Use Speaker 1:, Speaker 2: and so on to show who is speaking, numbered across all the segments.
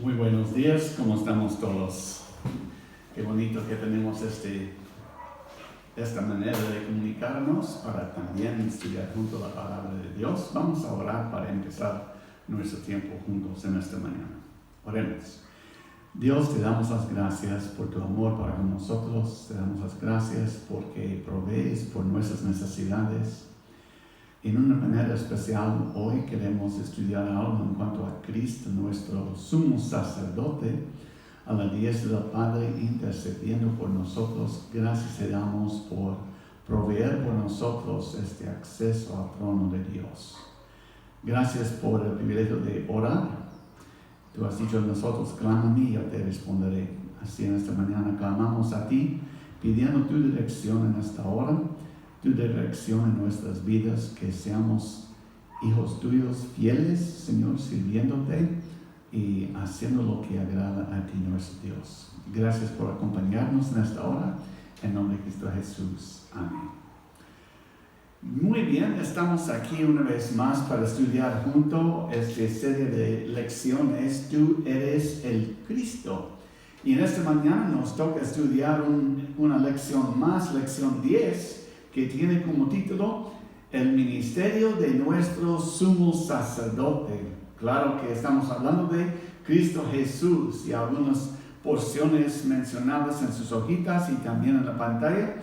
Speaker 1: Muy buenos días, ¿cómo estamos todos? Qué bonito que tenemos esta manera de comunicarnos para también estudiar juntos la palabra de Dios. Vamos a orar para empezar nuestro tiempo juntos en esta mañana. Oremos. Dios, te damos las gracias por tu amor para con nosotros. Te damos las gracias porque provees por nuestras necesidades. En una manera especial, hoy queremos estudiar algo en cuanto a Cristo, nuestro sumo sacerdote, a la diestra del Padre, intercediendo por nosotros. Gracias te damos por proveer por nosotros este acceso al trono de Dios. Gracias por el privilegio de orar. Tú has dicho a nosotros, clama a mí y yo te responderé. Así en esta mañana clamamos a ti, pidiendo tu dirección en esta hora, tu dirección en nuestras vidas, que seamos hijos tuyos fieles, Señor, sirviéndote y haciendo lo que agrada a ti, nuestro Dios. Gracias por acompañarnos en esta hora, en nombre de Cristo Jesús. Amén. Muy bien, estamos aquí una vez más para estudiar junto esta serie de lecciones, Tú eres el Cristo. Y en esta mañana nos toca estudiar una lección más, lección 10, que tiene como título El ministerio de nuestro sumo sacerdote. Claro que estamos hablando de Cristo Jesús y algunas porciones mencionadas en sus hojitas y también en la pantalla,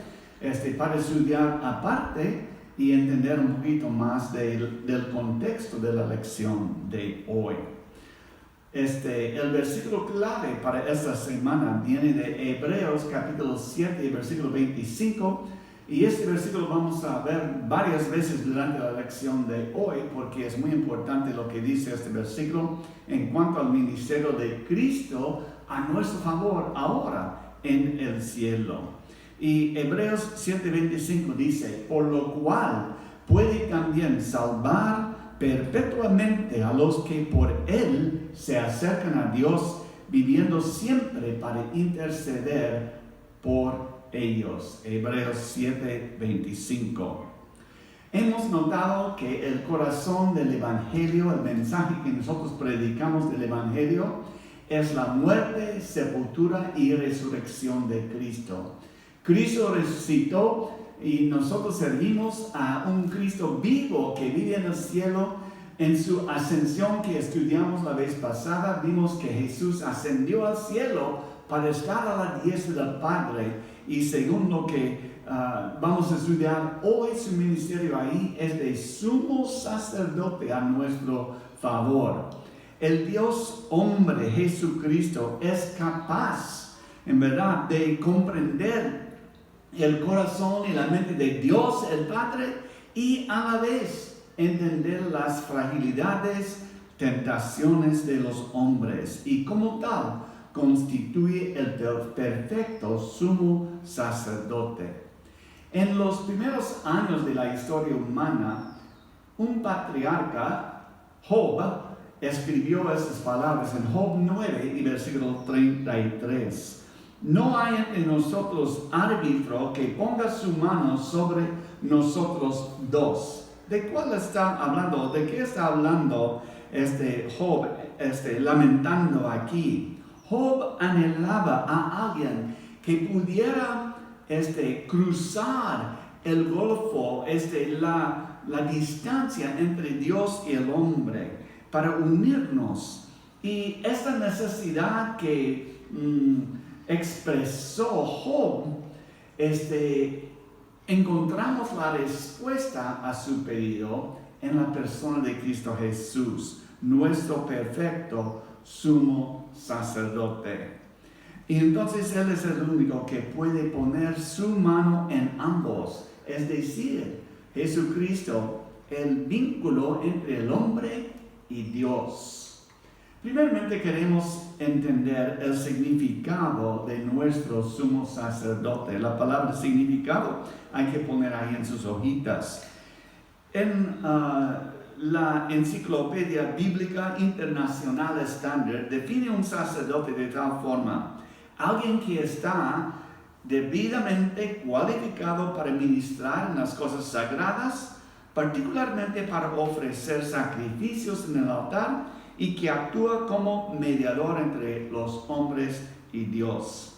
Speaker 1: para estudiar aparte y entender un poquito más del contexto de la lección de hoy. El versículo clave para esta semana viene de Hebreos capítulo 7, versículo 25, y este versículo vamos a ver varias veces durante la lección de hoy, porque es muy importante lo que dice este versículo en cuanto al ministerio de Cristo a nuestro favor ahora en el cielo. Y Hebreos 7:25 dice, por lo cual puede también salvar perpetuamente a los que por Él se acercan a Dios, viviendo siempre para interceder por ellos. Hebreos 7:25. Hemos notado que el corazón del Evangelio, el mensaje que nosotros predicamos del Evangelio, es la muerte, sepultura y resurrección de Cristo. Cristo resucitó y nosotros servimos a un Cristo vivo que vive en el cielo. En su ascensión que estudiamos la vez pasada, vimos que Jesús ascendió al cielo para estar a la diestra del Padre. Y según lo que vamos a estudiar hoy, su ministerio ahí es de sumo sacerdote a nuestro favor. El Dios hombre, Jesucristo, es capaz, en verdad, de comprender el corazón y la mente de Dios, el Padre, y a la vez entender las fragilidades, tentaciones de los hombres, y como tal, constituye el perfecto sumo sacerdote. En los primeros años de la historia humana, un patriarca, Job, escribió estas palabras en Job 9 y versículo 33. No hay entre nosotros árbitro que ponga su mano sobre nosotros dos. ¿De cuál está hablando? ¿De qué está hablando Job lamentando aquí? Job anhelaba a alguien que pudiera cruzar el golfo, la distancia entre Dios y el hombre, para unirnos. Y esta necesidad que expresó Job, encontramos la respuesta a su pedido en la persona de Cristo Jesús, nuestro perfecto sumo sacerdote. Y entonces Él es el único que puede poner su mano en ambos, es decir, Jesucristo, el vínculo entre el hombre y Dios. Primeramente queremos entender el significado de nuestro sumo sacerdote. La palabra significado hay que poner ahí en sus hojitas. En la Enciclopedia Bíblica Internacional Estándar define un sacerdote de tal forma: alguien que está debidamente cualificado para ministrar en las cosas sagradas, particularmente para ofrecer sacrificios en el altar y que actúa como mediador entre los hombres y Dios.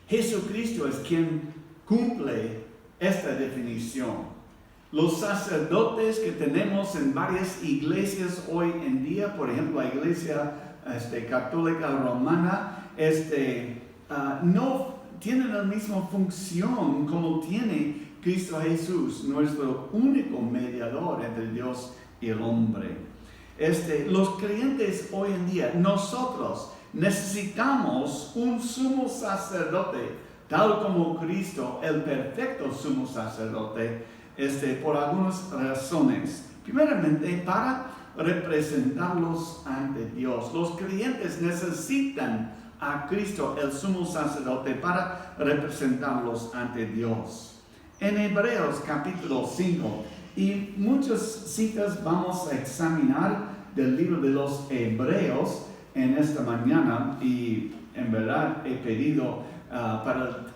Speaker 1: Jesucristo es quien cumple esta definición. Los sacerdotes que tenemos en varias iglesias hoy en día, por ejemplo, la iglesia católica romana, no tienen la misma función como tiene Cristo Jesús, nuestro único mediador entre Dios y el hombre. Los creyentes hoy en día, nosotros necesitamos un sumo sacerdote, tal como Cristo, el perfecto sumo sacerdote, por algunas razones. Primeramente, para representarlos ante Dios. Los creyentes necesitan a Cristo, el sumo sacerdote, para representarlos ante Dios. En Hebreos capítulo 5, y muchas citas vamos a examinar del libro de los Hebreos en esta mañana, y en verdad he pedido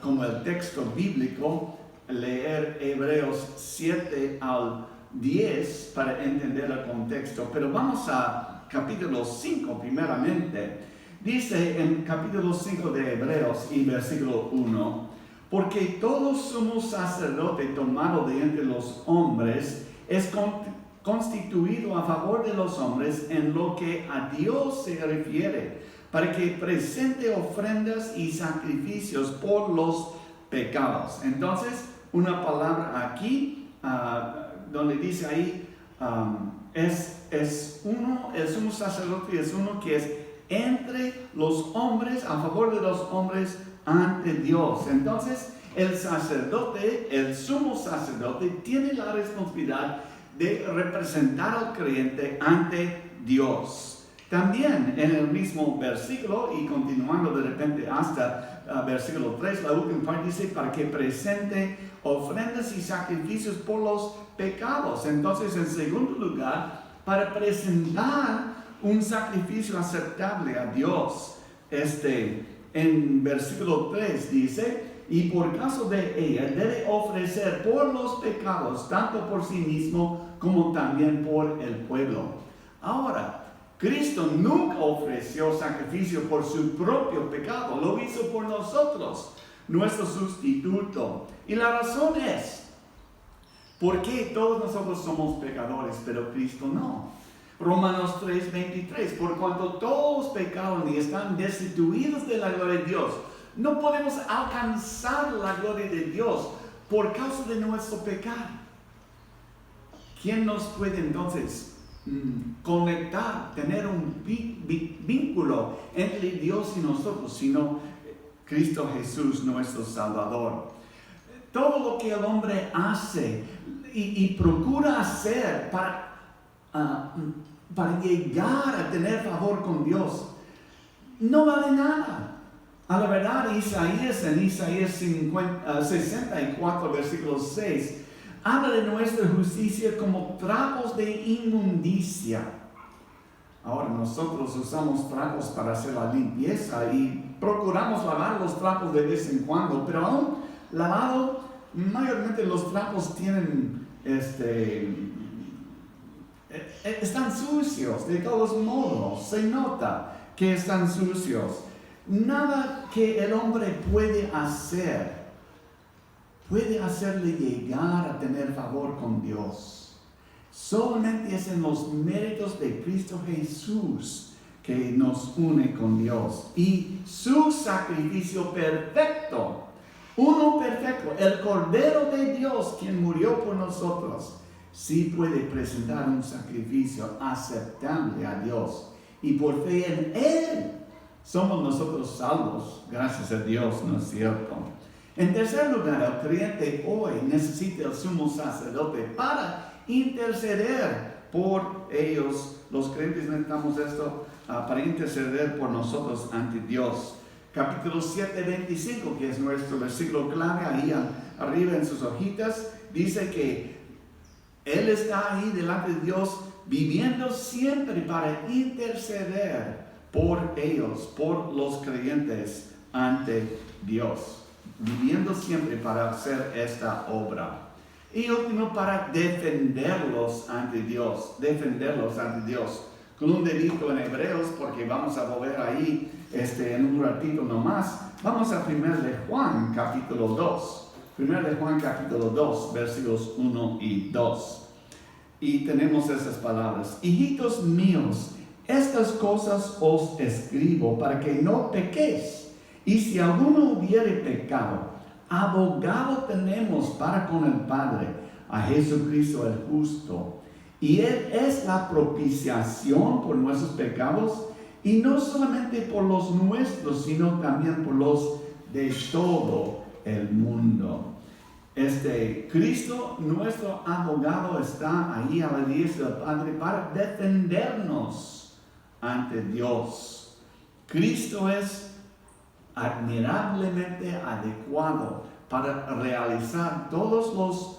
Speaker 1: como el texto bíblico, leer Hebreos 7 al 10 para entender el contexto. Pero vamos a capítulo 5 primeramente. Dice en capítulo 5 de Hebreos y versículo 1, porque todo sumo sacerdote tomado de entre los hombres es constituido a favor de los hombres en lo que a Dios se refiere, para que presente ofrendas y sacrificios por los pecados. Entonces, una palabra aquí, donde dice ahí, el sumo sacerdote es uno que es entre los hombres, a favor de los hombres ante Dios. Entonces, el sacerdote, el sumo sacerdote, tiene la responsabilidad de representar al creyente ante Dios. También en el mismo versículo, y continuando de repente hasta versículo 3, la última parte dice, para que presente ofrendas y sacrificios por los pecados. Entonces, en segundo lugar, para presentar un sacrificio aceptable a Dios. En versículo 3 dice, y por caso de ella debe ofrecer por los pecados, tanto por sí mismo como también por el pueblo. Ahora, Cristo nunca ofreció sacrificio por su propio pecado, lo hizo por nosotros, nuestro sustituto. Y la razón es, porque todos nosotros somos pecadores, pero Cristo no. Romanos 3:23, por cuanto todos pecaron y están destituidos de la gloria de Dios, no podemos alcanzar la gloria de Dios por causa de nuestro pecado. ¿Quién nos puede entonces conectar, tener un vínculo entre Dios y nosotros, sino Cristo Jesús, nuestro Salvador? Todo lo que el hombre hace y procura hacer para llegar a tener favor con Dios, no vale nada. A la verdad, en Isaías 64, versículo 6, habla de nuestra justicia como trapos de inmundicia. Ahora, nosotros usamos trapos para hacer la limpieza y procuramos lavar los trapos de vez en cuando, pero aún lavado, mayormente los trapos tienen, están sucios de todos modos, se nota que están sucios. Nada que el hombre puede hacerle llegar a tener favor con Dios. Solamente es en los méritos de Cristo Jesús que nos une con Dios. Y su sacrificio perfecto, uno perfecto, el Cordero de Dios, quien murió por nosotros, sí puede presentar un sacrificio aceptable a Dios. Y por fe en Él, somos nosotros salvos, gracias a Dios, ¿no es cierto? En tercer lugar, el creyente hoy necesita el sumo sacerdote para interceder por ellos. Los creyentes necesitamos esto para interceder por nosotros ante Dios. Capítulo 7, 25, que es nuestro versículo clave, ahí arriba en sus hojitas, dice que Él está ahí delante de Dios, viviendo siempre para interceder por ellos, por los creyentes ante Dios, viviendo siempre para hacer esta obra. Y último, para defenderlos ante Dios, con un dedito en Hebreos, porque vamos a volver ahí en un ratito nomás. Vamos a 1 de Juan, capítulo 2. 1 de Juan, capítulo 2, versículos 1 y 2. Y tenemos esas palabras. Hijitos míos, estas cosas os escribo para que no pequéis. Y si alguno hubiere pecado, abogado tenemos para con el Padre, a Jesucristo el justo. Y Él es la propiciación por nuestros pecados, y no solamente por los nuestros, sino también por los de todo el mundo. Cristo, nuestro abogado, está ahí a la diestra del Padre para defendernos ante Dios. Cristo es admirablemente adecuado para realizar todos los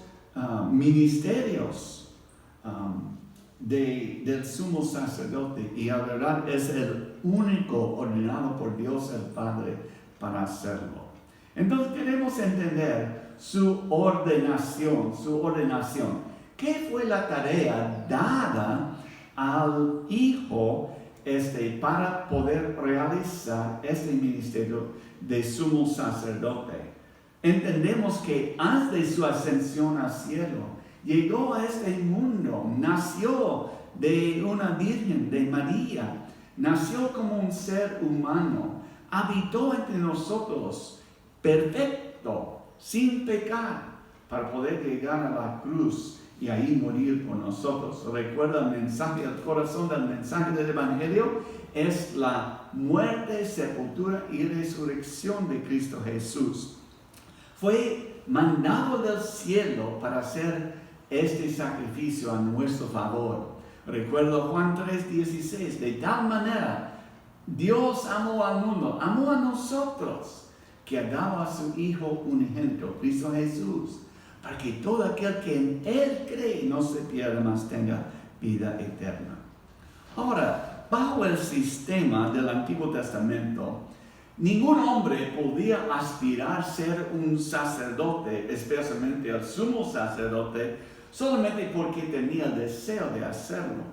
Speaker 1: ministerios del sumo sacerdote, y la verdad es el único ordenado por Dios el Padre para hacerlo. Entonces queremos entender su ordenación. ¿Qué fue la tarea dada al Hijo para poder realizar este ministerio de sumo sacerdote? Entendemos que antes de su ascensión al cielo, llegó a este mundo, nació de una virgen, de María, nació como un ser humano, habitó entre nosotros, perfecto, sin pecar, para poder llegar a la cruz y ahí morir por nosotros. Recuerda el mensaje, el corazón del mensaje del Evangelio es la muerte, sepultura y resurrección de Cristo Jesús. Fue mandado del cielo para hacer este sacrificio a nuestro favor. Recuerdo Juan 3:16, de tal manera Dios amó al mundo, amó a nosotros, que ha dado a su Hijo unigénito, Cristo Jesús, para que todo aquel que en Él cree no se pierda, mas tenga vida eterna. Ahora, bajo el sistema del Antiguo Testamento, ningún hombre podía aspirar a ser un sacerdote, especialmente el sumo sacerdote, solamente porque tenía el deseo de hacerlo.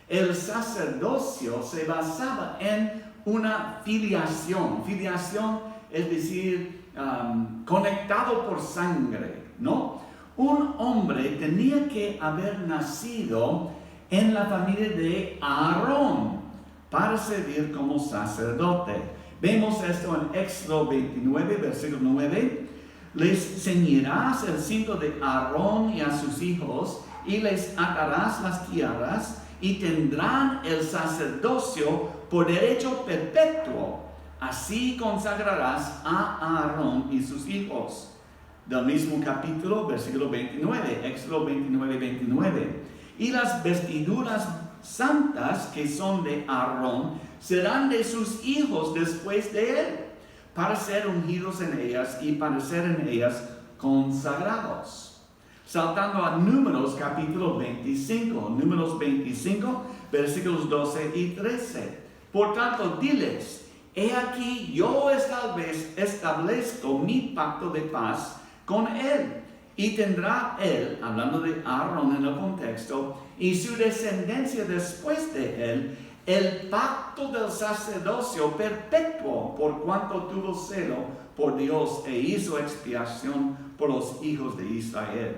Speaker 1: El sacerdocio se basaba en una filiación. Filiación es decir, conectado por sangre, ¿no? Un hombre tenía que haber nacido en la familia de Aarón para servir como sacerdote. Vemos esto en Éxodo 29, versículo 9. Les ceñirás el cinto de Aarón y a sus hijos, y les atarás las tiaras, y tendrán el sacerdocio por derecho perpetuo. Así consagrarás a Aarón y sus hijos. Del mismo capítulo, versículo 29, Éxodo 29, 29. Y las vestiduras santas que son de Aarón serán de sus hijos después de él, para ser ungidos en ellas y para ser en ellas consagrados. Saltando a Números capítulo 25, Números 25, versículos 12 y 13. Por tanto, diles: he aquí, yo establezco mi pacto de paz con él, y tendrá él, hablando de Aarón en el contexto, y su descendencia después de él, el pacto del sacerdocio perpetuo, por cuanto tuvo celo por Dios e hizo expiación por los hijos de Israel.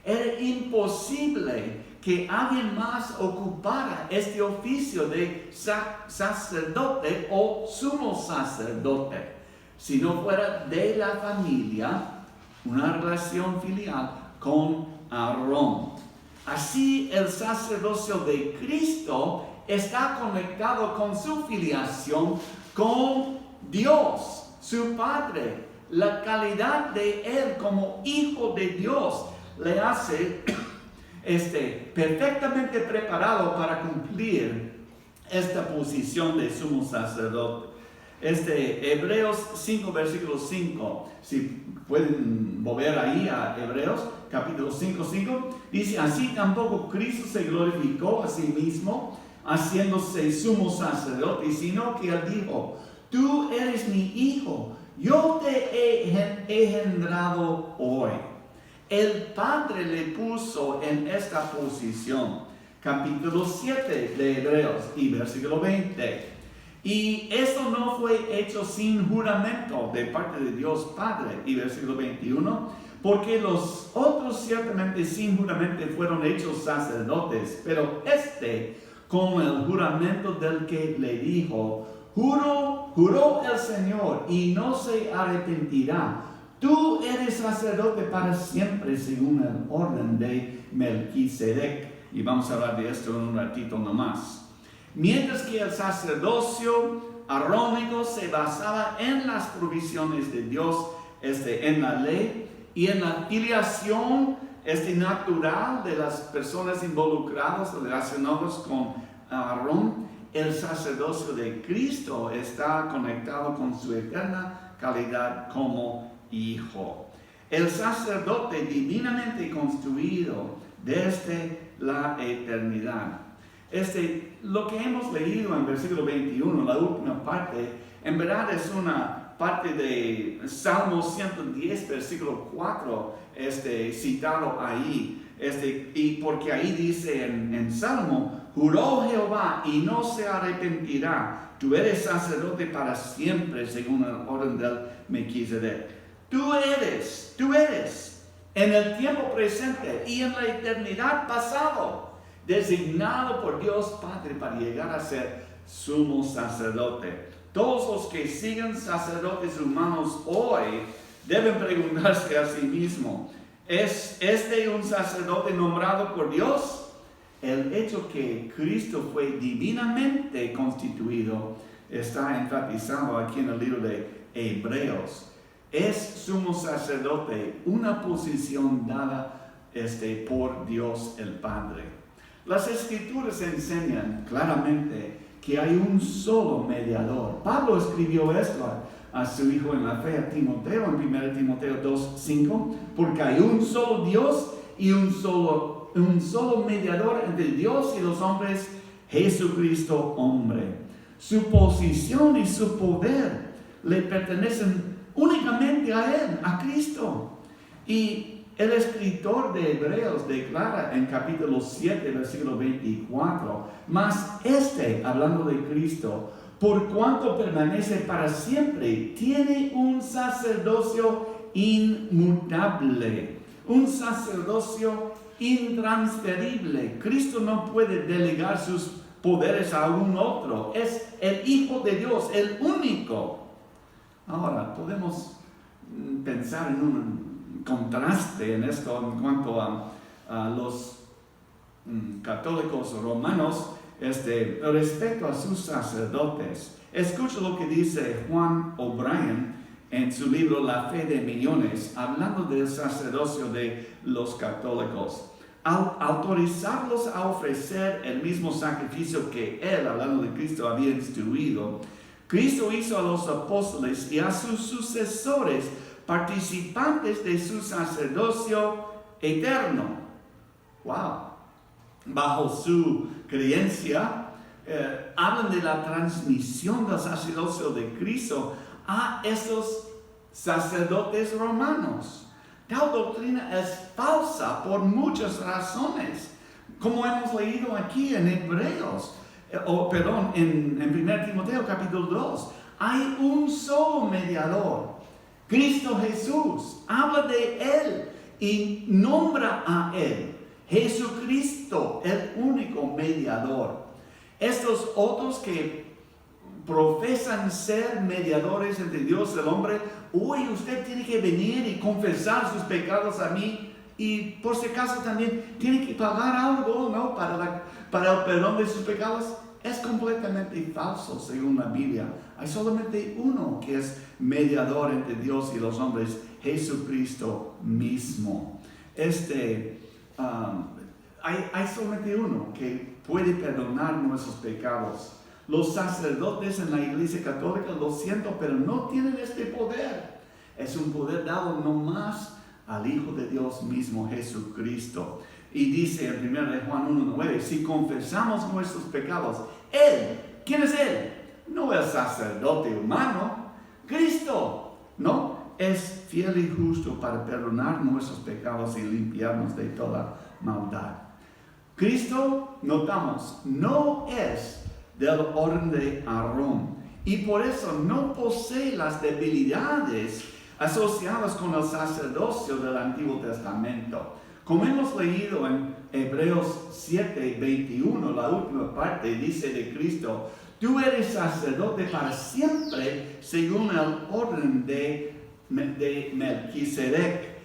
Speaker 1: Era imposible que alguien más ocupara este oficio de sacerdote o sumo sacerdote, si no fuera de la familia, una relación filial con Aarón. Así, el sacerdocio de Cristo está conectado con su filiación con Dios, su Padre. La calidad de Él como Hijo de Dios le hace perfectamente preparado para cumplir esta posición de sumo sacerdote. Hebreos 5, versículo 5, si pueden volver ahí a Hebreos capítulo 5, dice: así tampoco Cristo se glorificó a sí mismo, haciéndose sumo sacerdote, sino que él dijo: tú eres mi hijo, yo te he engendrado hoy. El Padre le puso en esta posición. capítulo 7 de Hebreos y versículo 20. Y esto no fue hecho sin juramento de parte de Dios Padre, y versículo 21, porque los otros ciertamente sin juramento fueron hechos sacerdotes, pero con el juramento del que le dijo, juró el Señor y no se arrepentirá. Tú eres sacerdote para siempre según el orden de Melquisedec. Y vamos a hablar de esto en un ratito nomás. Mientras que el sacerdocio arónico se basaba en las provisiones de Dios, en la ley y en la filiación natural de las personas involucradas, relacionadas con Aarón, el sacerdocio de Cristo está conectado con su eterna calidad como hijo. El sacerdote divinamente construido desde la eternidad. Lo que hemos leído en versículo 21, la última parte, en verdad es una parte de Salmo 110, versículo 4, citado ahí. Y porque ahí dice en Salmo, juró Jehová y no se arrepentirá. Tú eres sacerdote para siempre según el orden del Melquisedec. Tú eres en el tiempo presente y en la eternidad pasado, designado por Dios Padre para llegar a ser sumo sacerdote. Todos los que siguen sacerdotes humanos hoy deben preguntarse a sí mismos, ¿es un sacerdote nombrado por Dios? El hecho que Cristo fue divinamente constituido está enfatizado aquí en el libro de Hebreos. Es sumo sacerdote, una posición dada por Dios el Padre. Las Escrituras enseñan claramente que hay un solo mediador. Pablo escribió esto a su hijo en la fe, a Timoteo, en 1 Timoteo 2:5, porque hay un solo Dios y un solo mediador entre Dios y los hombres, Jesucristo hombre. Su posición y su poder le pertenecen únicamente a Él, a Cristo. Y el escritor de Hebreos declara en capítulo 7, versículo 24, mas hablando de Cristo, por cuanto permanece para siempre, tiene un sacerdocio inmutable, un sacerdocio intransferible. Cristo no puede delegar sus poderes a un otro. Es el Hijo de Dios, el único. Ahora, podemos pensar en un contraste en esto en cuanto a los católicos romanos respecto a sus sacerdotes. Escucha lo que dice Juan O'Brien en su libro La Fe de Millones, hablando del sacerdocio de los católicos. Al autorizarlos a ofrecer el mismo sacrificio que él, hablando de Cristo, había instituido, Cristo hizo a los apóstoles y a sus sucesores participantes de su sacerdocio eterno. ¡Wow! Bajo su creencia, hablan de la transmisión del sacerdocio de Cristo a esos sacerdotes romanos. Tal doctrina es falsa por muchas razones, como hemos leído aquí en Hebreos, en 1 Timoteo capítulo 2. Hay un solo mediador, Cristo Jesús. Habla de Él y nombra a Él, Jesucristo, el único mediador. Estos otros que profesan ser mediadores entre Dios y el hombre, hoy usted tiene que venir y confesar sus pecados a mí, y por si acaso también tiene que pagar algo, ¿no?, para el perdón de sus pecados. Es completamente falso según la Biblia. Hay solamente uno que es mediador entre Dios y los hombres, Jesucristo mismo. Hay solamente uno que puede perdonar nuestros pecados. Los sacerdotes en la Iglesia Católica, lo siento, pero no tienen este poder. Es un poder dado nomás al Hijo de Dios mismo, Jesucristo. Y dice en 1 Juan 1:9, si confesamos nuestros pecados, Él, ¿quién es Él? No el sacerdote humano, Cristo, ¿no? Es fiel y justo para perdonar nuestros pecados y limpiarnos de toda maldad. Cristo, notamos, no es del orden de Aarón y por eso no posee las debilidades asociadas con el sacerdocio del Antiguo Testamento. Como hemos leído en Hebreos 7:21, la última parte dice de Cristo: tú eres sacerdote para siempre según el orden de Melquisedec.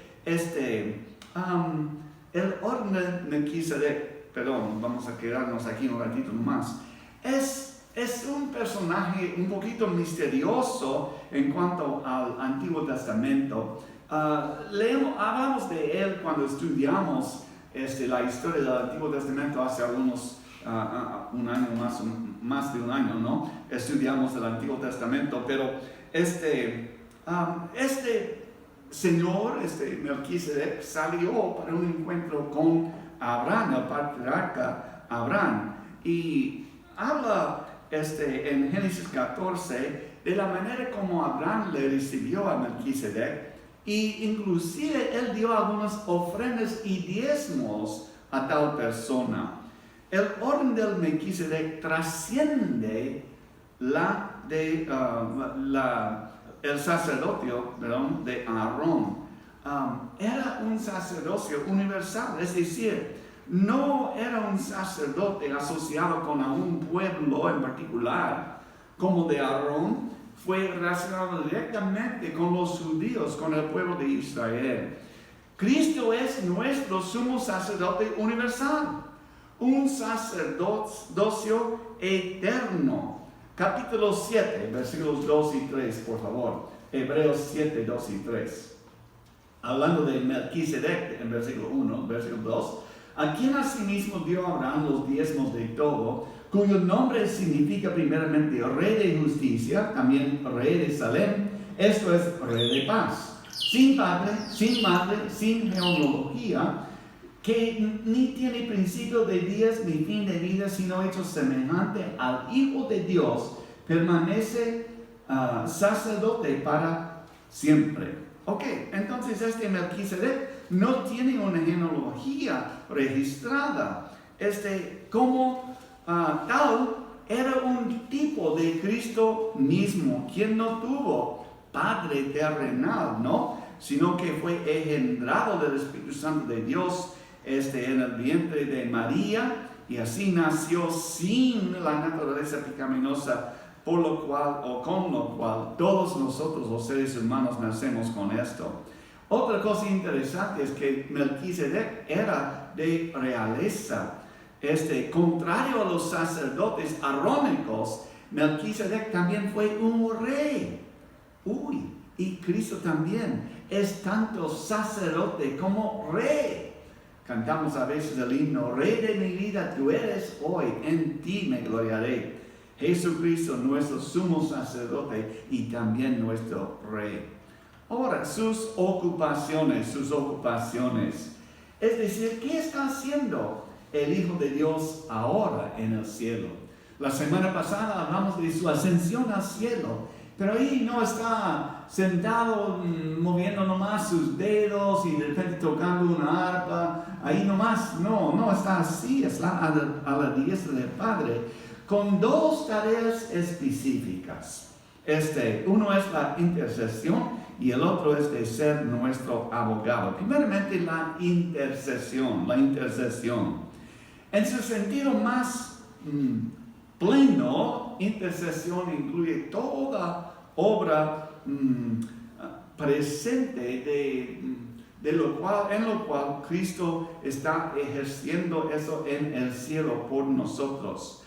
Speaker 1: El orden de Melquisedec, perdón, vamos a quedarnos aquí un ratito más, es un personaje un poquito misterioso en cuanto al Antiguo Testamento. Hablamos de él cuando estudiamos la historia del Antiguo Testamento hace algunos un año más de un año, ¿no? Estudiamos el Antiguo Testamento, pero este señor, Melquisedec, salió para un encuentro con Abraham, el patriarca Abraham, y habla en Génesis 14 de la manera como Abraham le recibió a Melquisedec, y inclusive él dio algunas ofrendas y diezmos a tal persona. El orden del Melquisedec trasciende el sacerdocio, de Aarón. Era un sacerdocio universal, es decir, no era un sacerdote asociado con algún pueblo en particular, como de Aarón. Fue relacionado directamente con los judíos, con el pueblo de Israel. Cristo es nuestro sumo sacerdote universal, un sacerdocio eterno. Capítulo 7, versículos 2 y 3, por favor. Hebreos 7, 2 y 3. Hablando de Melquisedec en versículo 1, versículo 2. A quien asimismo dio Abraham los diezmos de todo, cuyo nombre significa primeramente Rey de Justicia, también Rey de Salem, esto es Rey de Paz, sin padre, sin madre, sin genealogía, que ni tiene principio de días ni fin de vida, sino hecho semejante al Hijo de Dios, permanece sacerdote para siempre. Ok, entonces Melquisedec no tiene una genealogía registrada. Como tal, era un tipo de Cristo mismo, quien no tuvo padre terrenal, ¿no? Sino que fue engendrado del Espíritu Santo de Dios en el vientre de María, y así nació sin la naturaleza pecaminosa, por lo cual o con lo cual todos nosotros los seres humanos nacemos con esto. Otra cosa interesante es que Melquisedec era de realeza. Contrario a los sacerdotes arónicos, Melquisedec también fue un rey. Y Cristo también es tanto sacerdote como rey. Cantamos a veces el himno: Rey de mi vida tú eres hoy, en ti me gloriaré. Jesucristo, nuestro sumo sacerdote y también nuestro rey. Ahora, sus ocupaciones. Es decir, ¿qué está haciendo el Hijo de Dios ahora en el cielo? La semana pasada hablamos de su ascensión al cielo, pero ahí no está sentado moviendo nomás sus dedos y de repente tocando una arpa, ahí nomás, no está así, está a la diestra del Padre, con dos tareas específicas. Uno es la intercesión y el otro es de ser nuestro abogado. Primeramente la intercesión. En su sentido más pleno, intercesión incluye toda obra presente en lo cual Cristo está ejerciendo eso en el cielo por nosotros.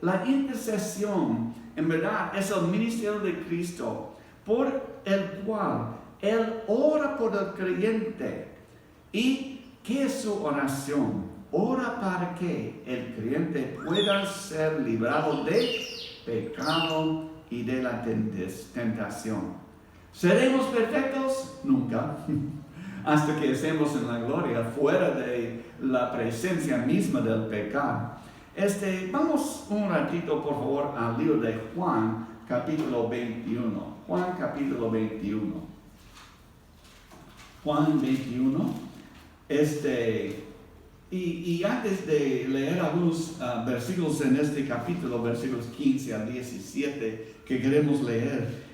Speaker 1: La intercesión en verdad es el ministerio de Cristo, por el cual Él ora por el creyente. ¿Y qué es su oración? Ora para que el creyente pueda ser librado de pecado y de la tentación. ¿Seremos perfectos? Nunca. Hasta que estemos en la gloria, fuera de la presencia misma del pecado. Vamos un ratito, por favor, al libro de Juan, capítulo 21. Juan, capítulo 21. Juan 21. Y antes de leer algunos versículos en este capítulo, versículos 15 al 17, que queremos leer,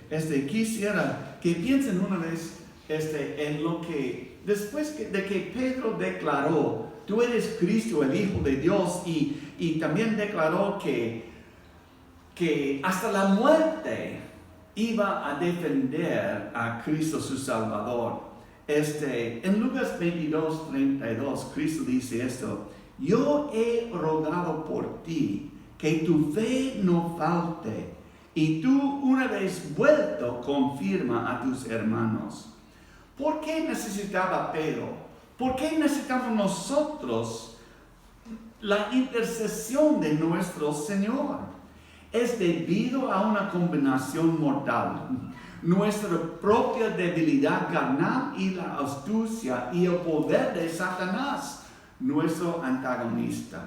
Speaker 1: quisiera que piensen una vez en lo que, después de que Pedro declaró, tú eres Cristo, el Hijo de Dios, y también declaró que hasta la muerte iba a defender a Cristo su Salvador. En Lucas 22:32, Cristo dice esto: yo he rogado por ti que tu fe no falte, y tú, una vez vuelto, confirma a tus hermanos. ¿Por qué necesitaba Pedro? ¿Por qué necesitamos nosotros la intercesión de nuestro Señor? Es debido a una combinación mortal. Nuestra propia debilidad carnal y la astucia y el poder de Satanás, nuestro antagonista.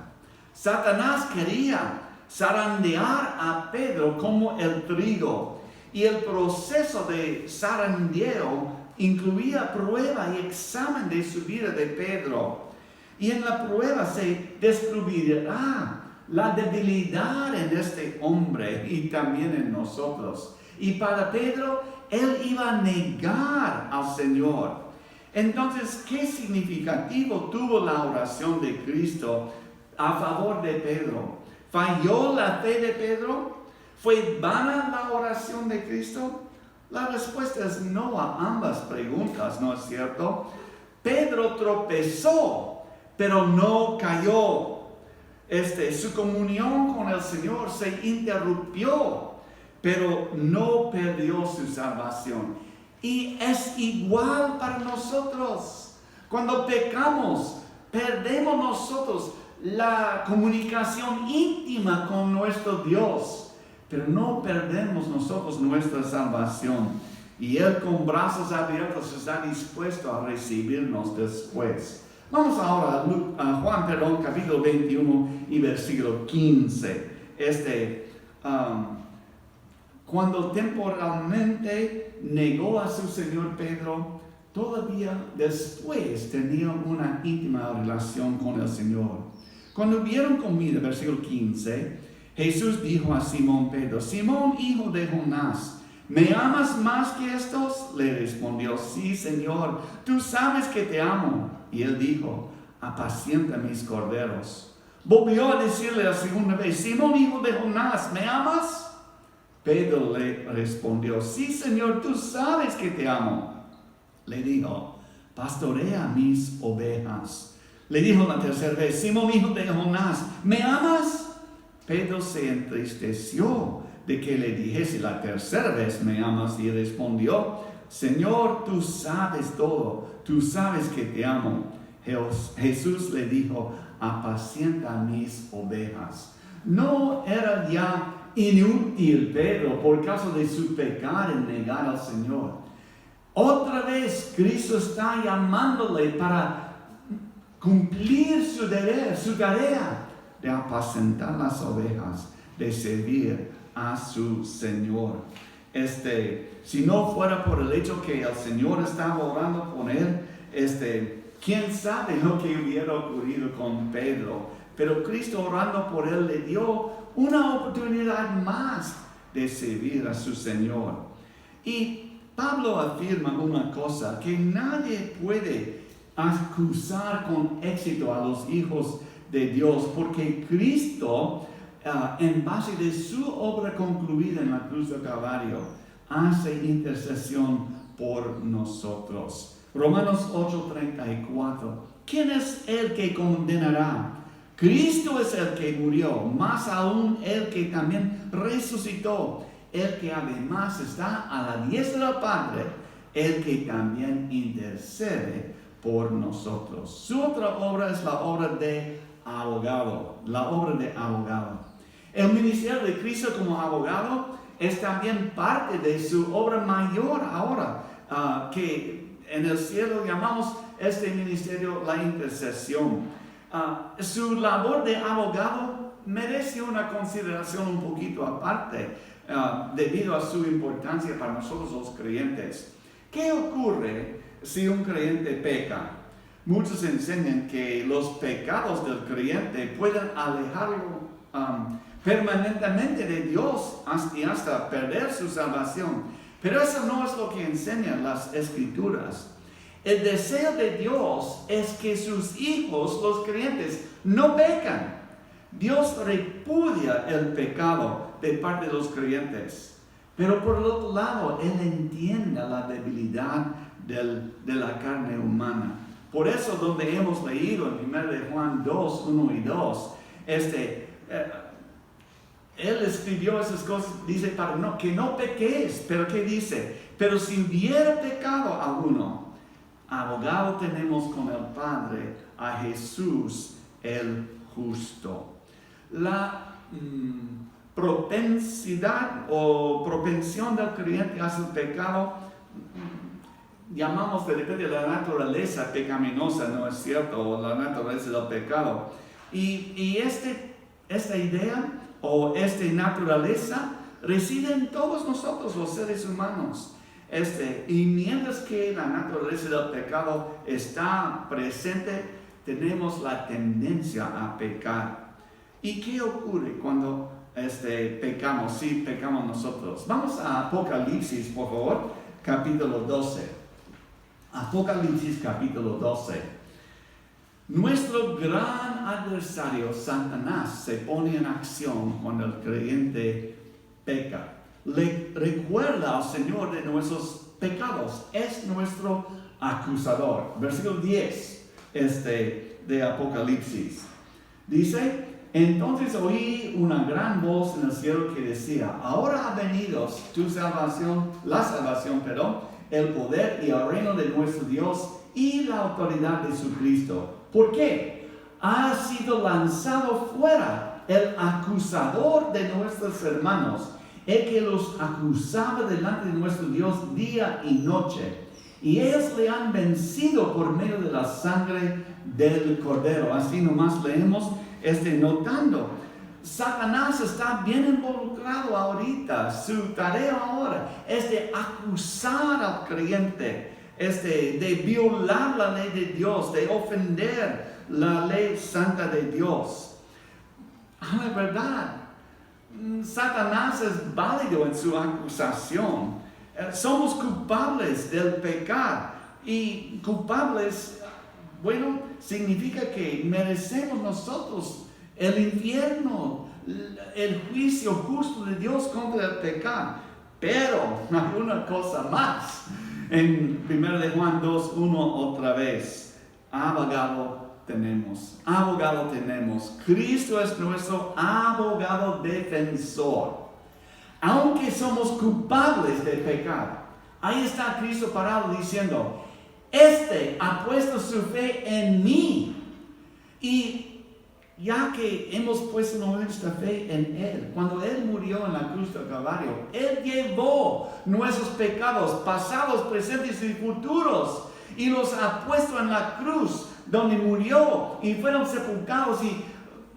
Speaker 1: Satanás quería zarandear a Pedro como el trigo, y el proceso de zarandeo incluía prueba y examen de su vida de Pedro. Y en la prueba se descubrirá la debilidad en este hombre y también en nosotros. Y para Pedro, él iba a negar al Señor. Entonces, ¿qué significativo tuvo la oración de Cristo a favor de Pedro? ¿Falló la fe de Pedro? ¿Fue vana la oración de Cristo? La respuesta es no a ambas preguntas, ¿no es cierto? Pedro tropezó, pero no cayó. Su comunión con el Señor se interrumpió, pero no perdió su salvación. Y es igual para nosotros. Cuando pecamos, perdemos nosotros la comunicación íntima con nuestro Dios, pero no perdemos nosotros nuestra salvación. Y Él, con brazos abiertos, está dispuesto a recibirnos después. Vamos ahora a Juan, capítulo 21 y versículo 15. Cuando temporalmente negó a su Señor Pedro, todavía después tenía una íntima relación con el Señor. Cuando hubieron comido, versículo 15, Jesús dijo a Simón Pedro: Simón, hijo de Jonás, ¿me amas más que estos? Le respondió: sí, Señor, tú sabes que te amo. Y él dijo: apacienta mis corderos. Volvió a decirle la segunda vez: Simón, hijo de Jonás, ¿me amas? Pedro le respondió: sí, Señor, tú sabes que te amo. Le dijo: pastorea mis ovejas. Le dijo la tercera vez: Simón, hijo de Jonás, ¿me amas? Pedro se entristeció de que le dijese la tercera vez: ¿me amas? Y respondió: Señor, tú sabes todo, tú sabes que te amo. Jesús le dijo: apacienta mis ovejas. No era ya inútil Pedro por causa de su pecado en negar al Señor. Otra vez Cristo está llamándole para cumplir su deber, su tarea de apacentar las ovejas, de servir a su Señor. Si no fuera por el hecho que el Señor estaba orando por él, quién sabe lo que hubiera ocurrido con Pedro. Pero Cristo, orando por él, le dio una oportunidad más de servir a su Señor. Y Pablo afirma una cosa: que nadie puede acusar con éxito a los hijos de Dios, porque Cristo, en base de su obra concluida en la cruz del Calvario, hace intercesión por nosotros. Romanos 8:34. ¿Quién es el que condenará? Cristo es el que murió, más aún el que también resucitó, el que además está a la diestra del Padre, el que también intercede por nosotros. Su otra obra es la obra de abogado, El ministerio de Cristo como abogado es también parte de su obra mayor ahora, que en el cielo llamamos este ministerio la intercesión. Su labor de abogado merece una consideración un poquito aparte, debido a su importancia para nosotros los creyentes. ¿Qué ocurre si un creyente peca? Muchos enseñan que los pecados del creyente pueden alejarlo permanentemente de Dios y hasta perder su salvación. Pero eso no es lo que enseñan las Escrituras. El deseo de Dios es que sus hijos, los creyentes, no pecan. Dios repudia el pecado de parte de los creyentes. Pero por el otro lado, Él entiende la debilidad de la carne humana. Por eso, donde hemos leído en 1 de Juan 2, 1 y 2, Él escribió esas cosas, dice, para que no pequéis. Pero ¿qué dice? Pero si hubiera pecado alguno, abogado tenemos con el Padre, a Jesús el justo. La propensidad o propensión del creyente hacia el pecado, llamamos de repente la naturaleza pecaminosa, ¿no es cierto? O la naturaleza del pecado. Y esta idea o esta naturaleza reside en todos nosotros, los seres humanos. Y mientras que la naturaleza del pecado está presente, tenemos la tendencia a pecar. ¿Y qué ocurre cuando pecamos? Sí, pecamos nosotros. Vamos a Apocalipsis, por favor, capítulo 12. Apocalipsis, capítulo 12. Nuestro gran adversario, Satanás, se pone en acción cuando el creyente peca. Le recuerda al Señor de nuestros pecados. Es nuestro acusador. Versículo 10 de Apocalipsis. Dice, entonces oí una gran voz en el cielo que decía, ahora ha venido tu salvación, el poder y el reino de nuestro Dios y la autoridad de su Cristo. ¿Por qué? Ha sido lanzado fuera el acusador de nuestros hermanos, el que los acusaba delante de nuestro Dios día y noche. Y ellos le han vencido por medio de la sangre del Cordero. Así nomás leemos notando. Satanás está bien involucrado ahorita. Su tarea ahora es de acusar al creyente, de violar la ley de Dios, de ofender la ley santa de Dios. La verdad, Satanás es válido en su acusación. Somos culpables del pecado. Y culpables, significa que merecemos nosotros el infierno, el juicio justo de Dios contra el pecado. Pero hay una cosa más. En 1 de Juan 2, 1 otra vez. Abogado tenemos. Cristo es nuestro abogado defensor. Aunque somos culpables de pecar, ahí está Cristo parado diciendo, ha puesto su fe en mí. Y ya que hemos puesto nuestra fe en Él, cuando Él murió en la cruz del Calvario, Él llevó nuestros pecados, pasados, presentes y futuros, y los ha puesto en la cruz, donde murió y fueron sepultados, y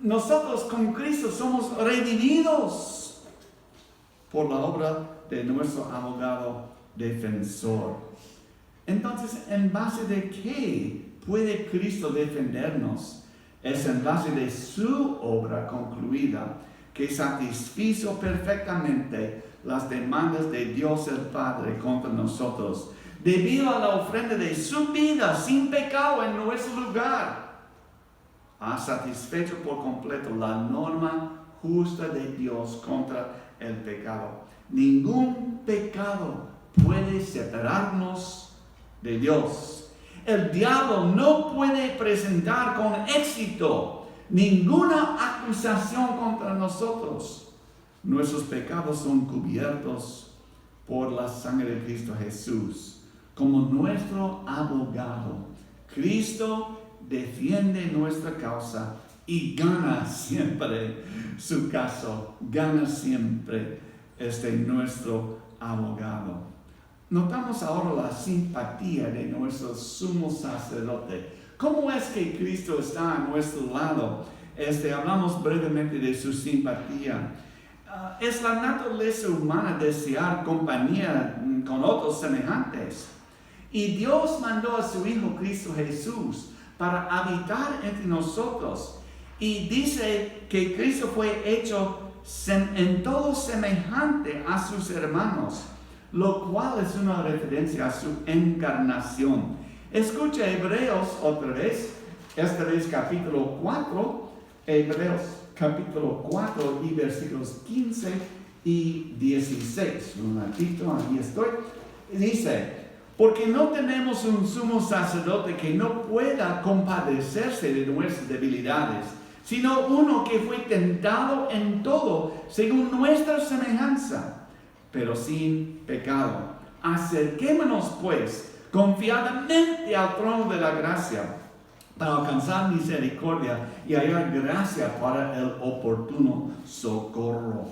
Speaker 1: nosotros con Cristo somos redimidos por la obra de nuestro abogado defensor. Entonces, ¿en base de qué puede Cristo defendernos? Es en base de su obra concluida, que satisfizo perfectamente las demandas de Dios el Padre contra nosotros, debido a la ofrenda de su vida sin pecado en nuestro lugar. Ha satisfecho por completo la norma justa de Dios contra el pecado. Ningún pecado puede separarnos de Dios. El diablo no puede presentar con éxito ninguna acusación contra nosotros. Nuestros pecados son cubiertos por la sangre de Cristo Jesús. Como nuestro abogado, Cristo defiende nuestra causa y gana siempre su caso. Gana siempre nuestro abogado. Notamos ahora la simpatía de nuestro sumo sacerdote. ¿Cómo es que Cristo está a nuestro lado? Hablamos brevemente de su simpatía. Es la naturaleza humana desear compañía con otros semejantes. Y Dios mandó a su Hijo Cristo Jesús para habitar entre nosotros. Y dice que Cristo fue hecho en todo semejante a sus hermanos, lo cual es una referencia a su encarnación. Escucha Hebreos otra vez, esta vez capítulo 4, Hebreos capítulo 4 y versículos 15 y 16. Un ratito, ahí estoy. Dice: porque no tenemos un sumo sacerdote que no pueda compadecerse de nuestras debilidades, sino uno que fue tentado en todo según nuestra semejanza, pero sin pecado. Acerquémonos pues confiadamente al trono de la gracia para alcanzar misericordia y hallar gracia para el oportuno socorro.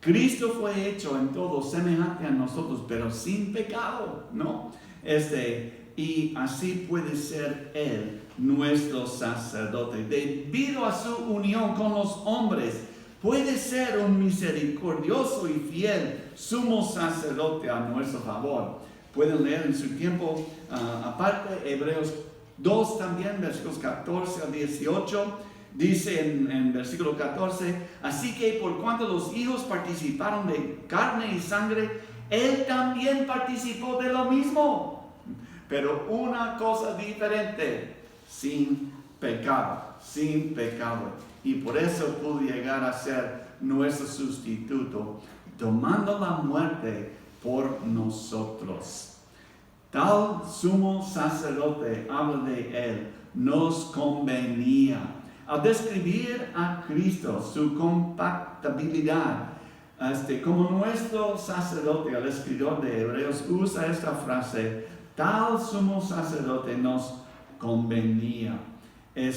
Speaker 1: Cristo fue hecho en todo semejante a nosotros, pero sin pecado, ¿no? Y así puede ser Él nuestro sacerdote. Debido a su unión con los hombres, puede ser un misericordioso y fiel sumo sacerdote a nuestro favor. Pueden leer en su tiempo, aparte, Hebreos 2 también, versículos 14 al 18. Dice en versículo 14: así que por cuanto los hijos participaron de carne y sangre, Él también participó de lo mismo, pero una cosa diferente, sin pecado. Y por eso pudo llegar a ser nuestro sustituto, tomando la muerte por nosotros. Tal sumo sacerdote, habla de Él, nos convenía. Al describir a Cristo, su compatibilidad, como nuestro sacerdote, el escritor de Hebreos usa esta frase: tal sumo sacerdote nos convenía. El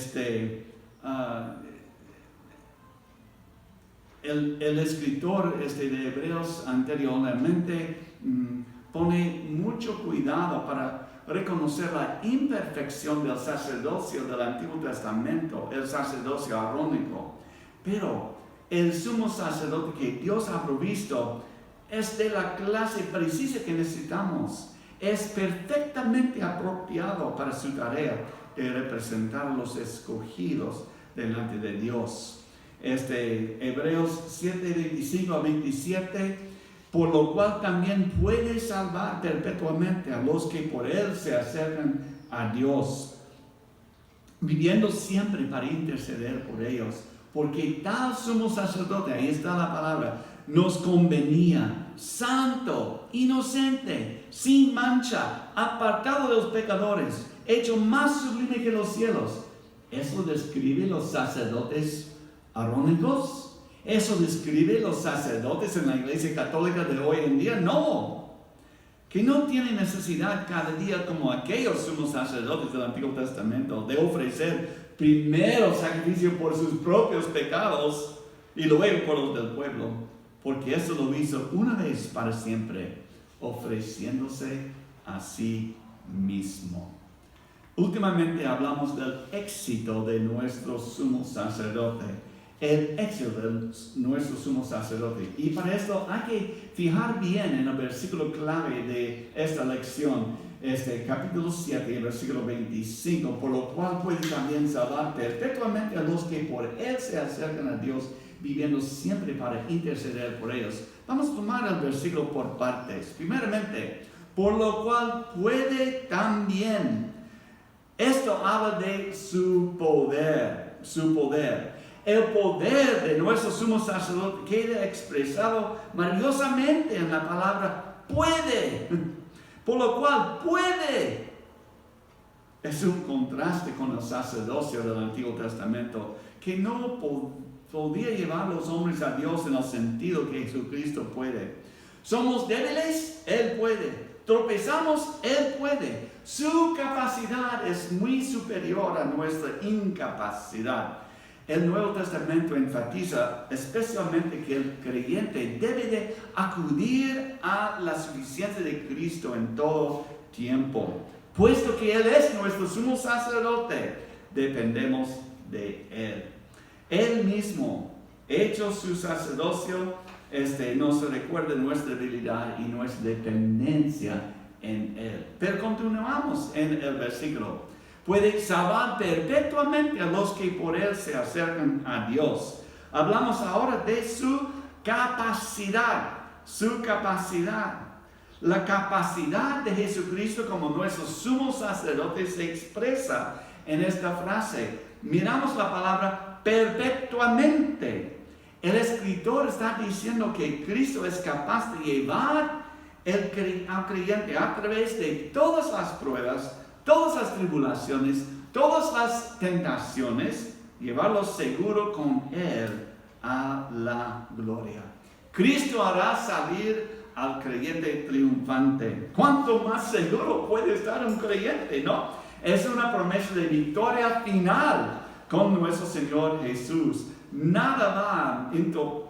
Speaker 1: escritor de Hebreos anteriormente pone mucho cuidado para reconocer la imperfección del sacerdocio del Antiguo Testamento, el sacerdocio arónico. Pero el sumo sacerdote que Dios ha provisto es de la clase precisa que necesitamos. Es perfectamente apropiado para su tarea de representar a los escogidos delante de Dios. Hebreos 7, 25 a 27. Por lo cual también puede salvar perpetuamente a los que por Él se acercan a Dios, viviendo siempre para interceder por ellos. Porque tal sumo sacerdote, ahí está la palabra, nos convenía, santo, inocente, sin mancha, apartado de los pecadores, hecho más sublime que los cielos. ¿Eso describe los sacerdotes arónicos? ¿Eso describe los sacerdotes en la Iglesia Católica de hoy en día? No. Que no tienen necesidad cada día, como aquellos sumos sacerdotes del Antiguo Testamento, de ofrecer primero sacrificio por sus propios pecados y luego por los del pueblo. Porque eso lo hizo una vez para siempre, ofreciéndose a sí mismo. Últimamente hablamos del éxito de nuestro sumo sacerdote. El éxito de nuestro sumo sacerdote. Y para esto hay que fijar bien en el versículo clave de esta lección, capítulo 7, versículo 25, por lo cual puede también salvar perpetuamente a los que por Él se acercan a Dios, viviendo siempre para interceder por ellos. Vamos a tomar el versículo por partes. Primeramente, por lo cual puede también. Esto habla de su poder. El poder de nuestro sumo sacerdote queda expresado maravillosamente en la palabra puede. Por lo cual puede. Es un contraste con el sacerdocio del Antiguo Testamento, que no podía llevar a los hombres a Dios en el sentido que Jesucristo puede. Somos débiles, Él puede. Tropezamos, Él puede. Su capacidad es muy superior a nuestra incapacidad. El Nuevo Testamento enfatiza especialmente que el creyente debe de acudir a la suficiencia de Cristo en todo tiempo. Puesto que Él es nuestro sumo sacerdote, dependemos de Él. Él mismo, hecho su sacerdocio, nos recuerda nuestra debilidad y nuestra dependencia en Él. Pero continuamos en el versículo. puede salvar perpetuamente a los que por Él se acercan a Dios. Hablamos ahora de su capacidad. Su capacidad. La capacidad de Jesucristo como nuestro sumo sacerdote se expresa en esta frase. Miramos la palabra perpetuamente. El escritor está diciendo que Cristo es capaz de llevar al creyente a través de todas las pruebas, todas las tribulaciones, todas las tentaciones, llevarlo seguro con Él a la gloria. Cristo hará salir al creyente triunfante. ¿Cuánto más seguro puede estar un creyente, no? Es una promesa de victoria final con nuestro Señor Jesús. Nada va a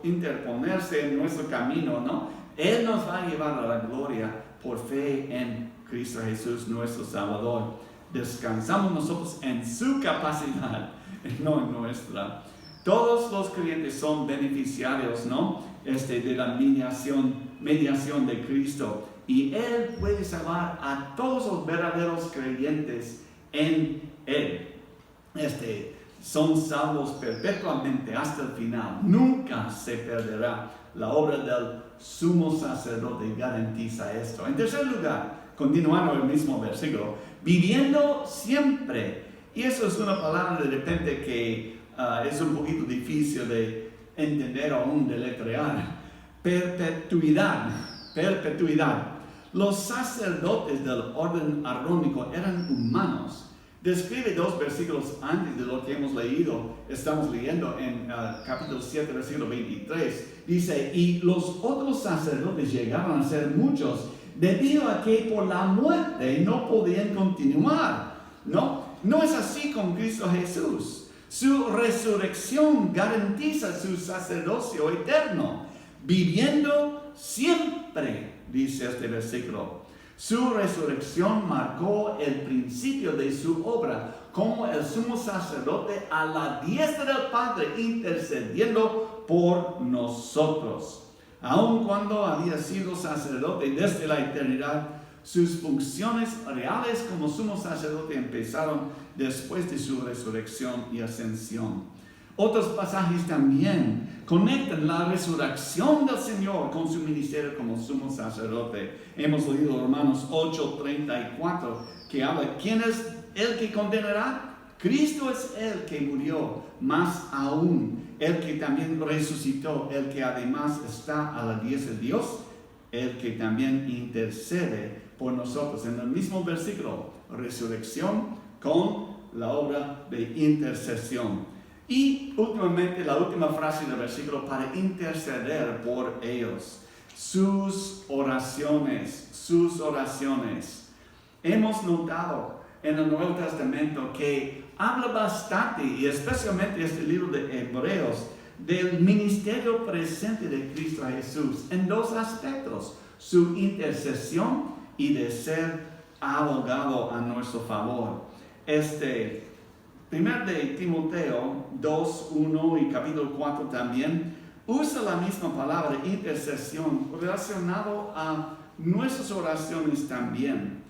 Speaker 1: interponerse en nuestro camino, ¿no? Él nos va a llevar a la gloria por fe en Cristo Jesús, nuestro Salvador. Descansamos nosotros en su capacidad, no en nuestra. Todos los creyentes son beneficiarios, ¿no? De la mediación de Cristo. Y Él puede salvar a todos los verdaderos creyentes en Él. Son salvos perpetuamente hasta el final. Nunca se perderá. La obra del sumo sacerdote garantiza esto. En tercer lugar, continuando el mismo versículo, viviendo siempre. Y eso es una palabra de repente que es un poquito difícil de entender o aún deletrear. Perpetuidad. Los sacerdotes del orden arónico eran humanos. Describe 2 versículos antes de lo que hemos leído. Estamos leyendo en capítulo 7, versículo 23. Dice, y los otros sacerdotes llegaron a ser muchos, debido a que por la muerte no podían continuar. No es así con Cristo Jesús. Su resurrección garantiza su sacerdocio eterno, viviendo siempre, dice este versículo. Su resurrección marcó el principio de su obra como el sumo sacerdote a la diestra del Padre, intercediendo por nosotros. Aun cuando había sido sacerdote desde la eternidad, sus funciones reales como sumo sacerdote empezaron después de su resurrección y ascensión. Otros pasajes también conectan la resurrección del Señor con su ministerio como sumo sacerdote. Hemos leído Romanos 8:34, que habla, ¿quién es el que condenará? Cristo es el que murió, más aún, el que también resucitó, el que además está a la diestra de Dios, el que también intercede por nosotros. En el mismo versículo, resurrección con la obra de intercesión. Y últimamente, la última frase del versículo, para interceder por ellos. Sus oraciones. Hemos notado en el Nuevo Testamento que habla bastante, y especialmente este libro de Hebreos, del ministerio presente de Cristo Jesús en 2 aspectos: su intercesión y de ser abogado a nuestro favor. Primero de Timoteo 2:1 y capítulo 4 también usa la misma palabra intercesión relacionado a nuestras oraciones también.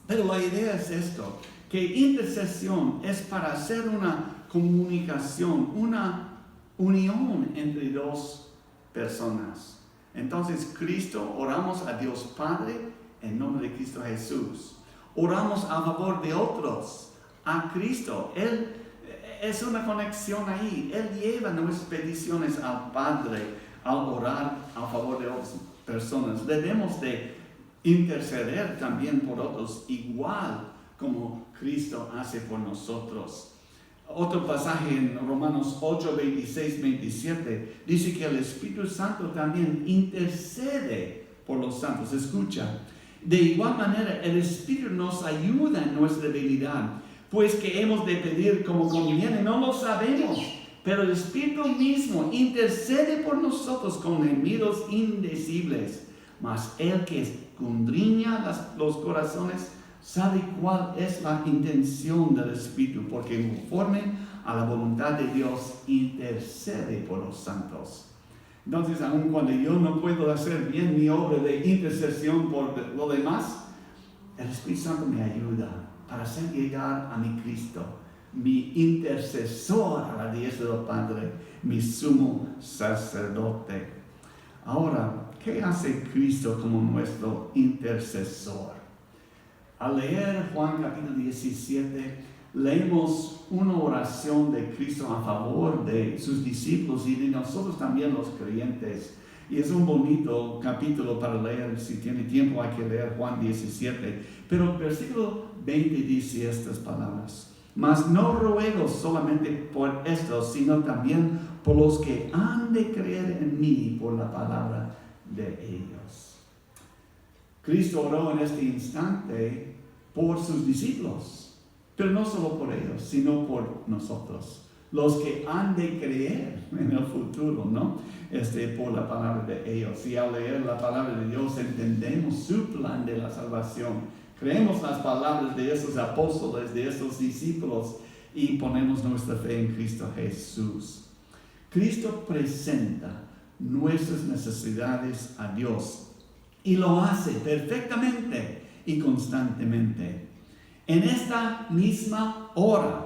Speaker 1: Pero la idea es esto, que intercesión es para hacer una comunicación, una unión entre 2 personas. Entonces, oramos a Dios Padre en nombre de Cristo Jesús. Oramos a favor de otros, a Cristo. Él es una conexión ahí. Él lleva nuestras peticiones al Padre al orar a favor de otras personas. Debemos de interceder también por otros, igual como Cristo hace por nosotros. Otro pasaje en Romanos 8, 26, 27 dice que el Espíritu Santo también intercede por los santos. Escucha, de igual manera el Espíritu nos ayuda en nuestra debilidad, pues que hemos de pedir como conviene, no lo sabemos, pero el Espíritu mismo intercede por nosotros con gemidos indecibles. Mas el que escudriña los corazones sabe cuál es la intención del Espíritu, porque conforme a la voluntad de Dios intercede por los santos. Entonces, aun cuando yo no puedo hacer bien mi obra de intercesión por lo demás, el Espíritu Santo me ayuda. para hacer llegar a mi Cristo, mi intercesor a la diestra del Padre, mi sumo sacerdote. Ahora, ¿qué hace Cristo como nuestro intercesor? Al leer Juan capítulo 17, leemos una oración de Cristo a favor de sus discípulos y de nosotros también los creyentes. Y es un bonito capítulo para leer. Si tiene tiempo hay que leer Juan 17. Pero el versículo 20 dice estas palabras: mas no ruego solamente por estos, sino también por los que han de creer en mí por la palabra de ellos. Cristo oró en este instante por sus discípulos, pero no solo por ellos, sino por nosotros, los que han de creer en el futuro, ¿no? Por la palabra de ellos. Y al leer la palabra de Dios entendemos su plan de la salvación. Creemos las palabras de esos apóstoles, de esos discípulos, y ponemos nuestra fe en Cristo Jesús. Cristo presenta nuestras necesidades a Dios y lo hace perfectamente y constantemente. En esta misma hora,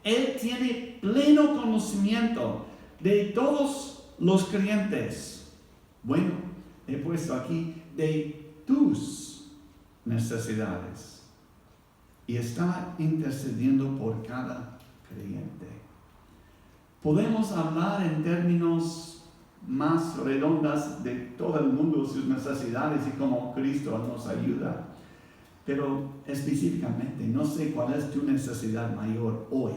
Speaker 1: Él tiene pleno conocimiento de todos los creyentes. Bueno, he puesto aquí de tus necesidades y está intercediendo por cada creyente. Podemos hablar en términos más redondas de todo el mundo, sus necesidades y cómo Cristo nos ayuda. Pero específicamente, no sé cuál es tu necesidad mayor hoy.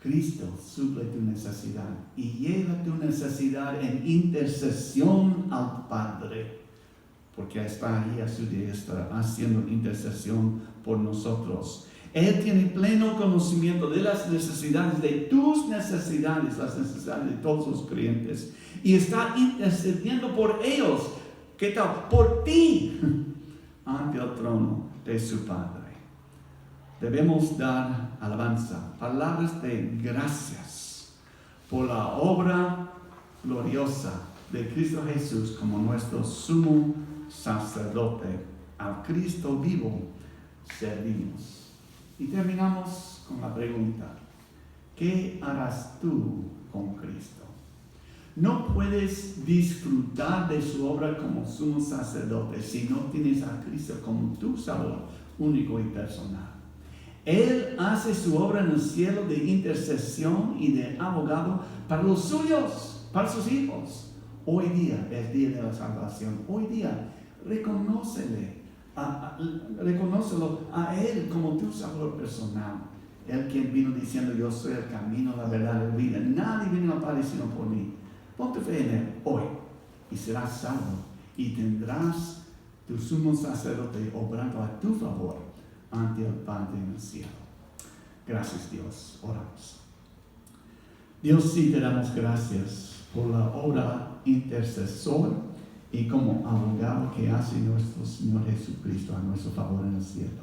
Speaker 1: Cristo suple tu necesidad y lleva tu necesidad en intercesión al Padre, porque está ahí a su diestra haciendo intercesión por nosotros. Él tiene pleno conocimiento de las necesidades, de tus necesidades, las necesidades de todos los creyentes, y está intercediendo por ellos. ¿Qué tal? Por ti, ante el trono de su Padre. Debemos dar alabanza, palabras de gracias por la obra gloriosa de Cristo Jesús como nuestro sumo sacerdote. Al Cristo vivo servimos. Y terminamos con la pregunta: ¿qué harás tú con Cristo? No puedes disfrutar de su obra como sumo sacerdote si no tienes a Cristo como tu Salvador único y personal. Él hace su obra en el cielo de intercesión y de abogado para los suyos, para sus hijos. Hoy día es día de la salvación. Hoy día reconócelo a Él como tu Salvador personal. Él quien vino diciendo: yo soy el camino, la verdad y la vida. Nadie vino al Padre sino por mí. Pon tu fe en Él hoy y serás salvo y tendrás tu sumo sacerdote obrando a tu favor ante el Padre en el cielo. Gracias, Dios. Oramos. Dios, sí te damos gracias por la obra intercesor y como abogado que hace nuestro Señor Jesucristo a nuestro favor en el cielo.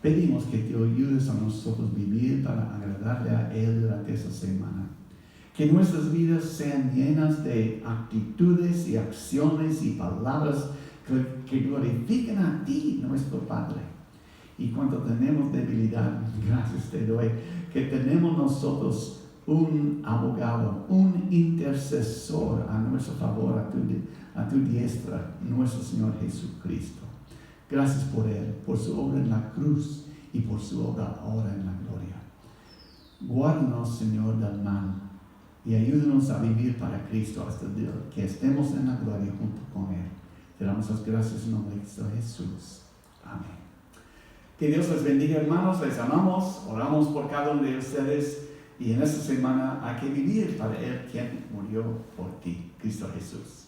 Speaker 1: Pedimos que te ayudes a nosotros vivir para agradarle a Él durante esta semana. Que nuestras vidas sean llenas de actitudes y acciones y palabras que glorifiquen a ti, nuestro Padre. Y cuando tenemos debilidad, gracias te doy, que tenemos nosotros un abogado, un intercesor a nuestro favor, a tu diestra, nuestro Señor Jesucristo. Gracias por Él, por su obra en la cruz y por su obra ahora en la gloria. Guárdanos, Señor, del mal y ayúdanos a vivir para Cristo hasta el día que estemos en la gloria junto con Él. Te damos las gracias en nombre de Cristo Jesús. Amén. Que Dios les bendiga, hermanos. Les amamos. Oramos por cada uno de ustedes. Y en esta semana hay que vivir para Él quien murió por ti, Cristo Jesús.